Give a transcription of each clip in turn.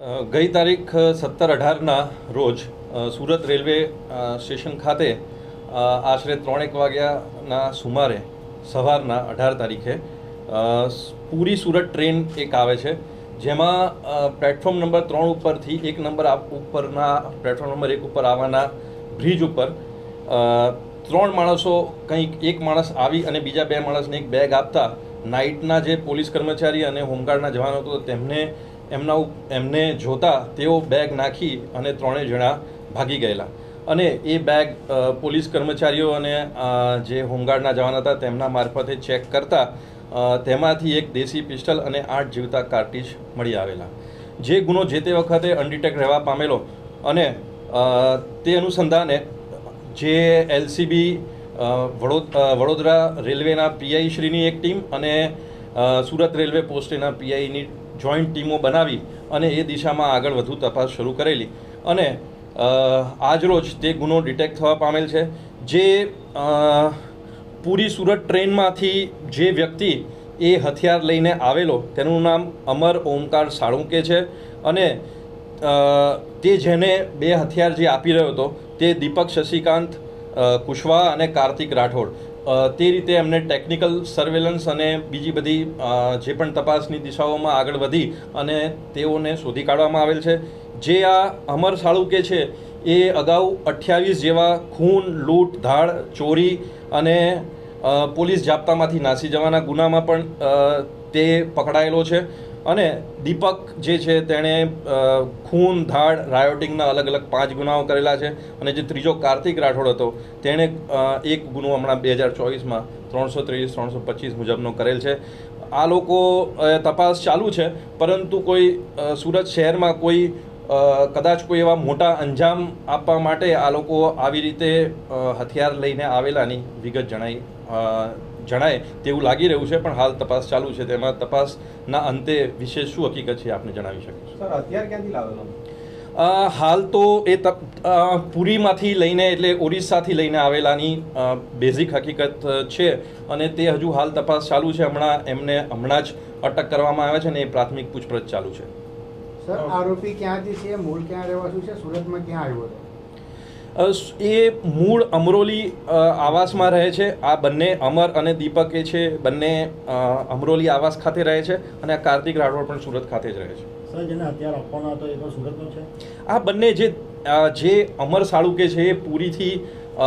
ગઈ તારીખ 17-18ના રોજ સુરત રેલવે સ્ટેશન ખાતે આશરે 3:00 વાગ્યાના સુમારે સવારના 18 તારીખે પૂરી સુરત ટ્રેન એક આવે છે, જેમાં પ્લેટફોર્મ નંબર 3 ઉપરથી પ્લેટફોર્મ નંબર 1 ઉપર આવવાના બ્રિજ ઉપર 3 માણસો કંઈક એક માણસ આવી અને બીજા 2 માણસને એક બેગ આપતા નાઇટના જે પોલીસ કર્મચારી અને હોમગાર્ડના જવાનો હતો એમને જોતા તેઓ બેગ નાખી અને 3 જણા ભાગી ગયેલા અને એ બેગ પોલીસ કર્મચારીઓ અને જે હોમગાર્ડના જવાન હતા તેમના મારફતે ચેક કરતા તેમાંથી એક દેશી પિસ્ટલ અને 8 જીવતા કાર્ટ્રીજ મળી આવેલા. જે ગુનો જે તે વખતે અનડિટેક્ટ રહેવા પામેલો અને તે અનુસંધાને જે એલસીબી વડોદરા રેલવેના પીઆઈ શ્રીની એક ટીમ અને સુરત રેલવે પોસ્ટના પીઆઈની જોઈન્ટ ટીમો બનાવી અને એ દિશામાં આગળ વધુ તપાસ શરૂ કરેલી અને આજરોજ તે ગુનો ડિટેક્ટ થવા પામેલ છે. જે પૂરી સુરત ટ્રેનમાંથી જે વ્યક્તિ એ હથિયાર લઈને આવેલો તેનું નામ અમર ઓમકાર સાળુંકે છે અને તે જેને 2 હથિયાર જે આપી રહ્યો હતો તે દીપક શશિકાંત કુશવાહા અને કાર્તિક રાઠોડ. તે રીતે એમને ટેકનિકલ સર્વેલન્સ અને બીજી બધી જે પણ તપાસની દિશાઓમાં આગળ વધી અને તેઓને શોધી કાઢવામાં આવેલ છે. જે આ અમર સાળુંકે છે એ અગાઉ 28 જેવા ખૂન, લૂંટ, ધાડ, ચોરી અને પોલીસ જાપ્તામાંથી નાસી જવાના ગુનામાં પણ તે પકડાયેલો છે અને દીપક જે છે તેણે ખૂન, ધાડ, રાયોટિંગના અલગ અલગ 5 ગુનાઓ કરેલા છે અને જે ત્રીજો કાર્તિક રાઠોડ હતો તેણે એક ગુનો હમણાં 2024માં 323-325 મુજબનો કરેલ છે. આ લોકો તપાસ ચાલુ છે, પરંતુ કોઈ સુરત શહેરમાં કોઈ કદાચ કોઈ એવા મોટા અંજામ આપવા માટે આ લોકો આવી રીતે હથિયાર લઈને આવેલાની વિગત જણાય તેવું લાગી રહ્યું છે, પણ હાલ તપાસ ચાલુ છે. તેમાં તપાસના અંતે વિશેષ શું હકીકત છે આપને જણાવી શકીશ. સર, હથિયાર ક્યાંથી લાવેલો? હાલ તો એ પુરીમાંથી લઈને એટલે ઓરિસ્સાથી લઈને આવેલાની બેઝિક હકીકત છે અને તે હજુ હાલ તપાસ ચાલુ છે. હમણાં જ અટક કરવામાં આવે છે અને એ પ્રાથમિક પૂછપરછ ચાલુ છે. સર, આરોપી ક્યાંથી છે? મૂળ ક્યાં રહેવાસી છે? સુરતમાં ક્યાં આવ્યો હતો? એ મૂળ અમરોલી આવાસમાં રહે છે. આ બંને અમર અને દીપક એ છે બંને અમરોલી આવાસ ખાતે રહે છે અને આ કાર્તિક રાઠોડ પણ સુરત ખાતે જ રહે છે. સર, જેને હથિયાર આપવાનો હતો એ પણ સુરતનો છે? આ બંને જે અમર સાળુંકે છે એ પૂરીથી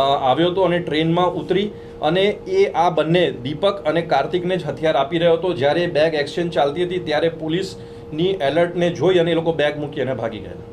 આવ્યો હતો અને ટ્રેનમાં ઉતરી અને એ આ બંને દીપક અને કાર્તિકને જ હથિયાર આપી રહ્યો હતો. જ્યારે બેગ એક્સચેન્જ ચાલતી હતી ત્યારે પોલીસની એલર્ટને જોઈ અને એ લોકો બેગ મૂકી અને ભાગી ગયા.